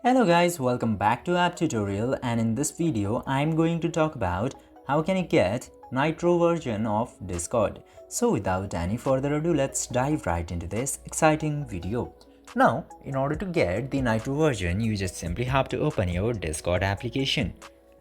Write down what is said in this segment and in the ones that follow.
Hello guys, welcome back to App Tutorial, and in this video I'm going to talk about how can you get Nitro version of Discord. So without any further ado, let's dive right into this exciting video. Now, in order to get the Nitro version, you just simply have to open your Discord application.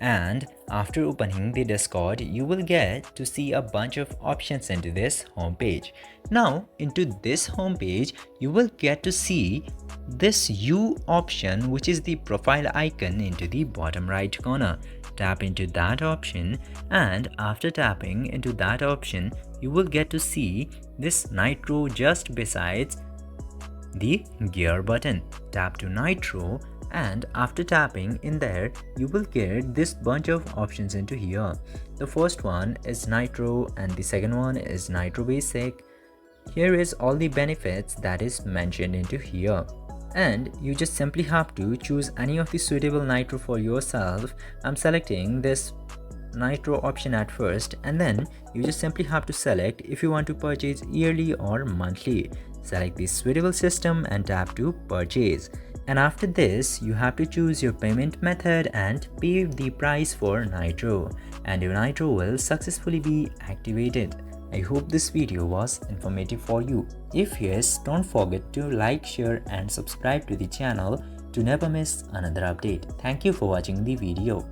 And after opening the Discord, you will get to see a bunch of options into this homepage. Now, into this homepage, you will get to see this U option, which is the profile icon into the bottom right corner. Tap into that option, and after tapping into that option, you will get to see this Nitro just besides the gear button. Tap to Nitro, and after tapping in there, you will get this bunch of options into here. The first one is Nitro and the second one is Nitro Basic. Here is all the benefits that is mentioned into here, and you just simply have to choose any of the suitable Nitro for yourself. I'm selecting this Nitro option at first, and then you just simply have to select if you want to purchase yearly or monthly. Select the suitable system and tap to purchase, and after this you have to choose your payment method and pay the price for Nitro, and your Nitro will successfully be activated. I hope this video was informative for you. If yes, don't forget to like, share and subscribe to the channel to never miss another update. Thank you for watching the video.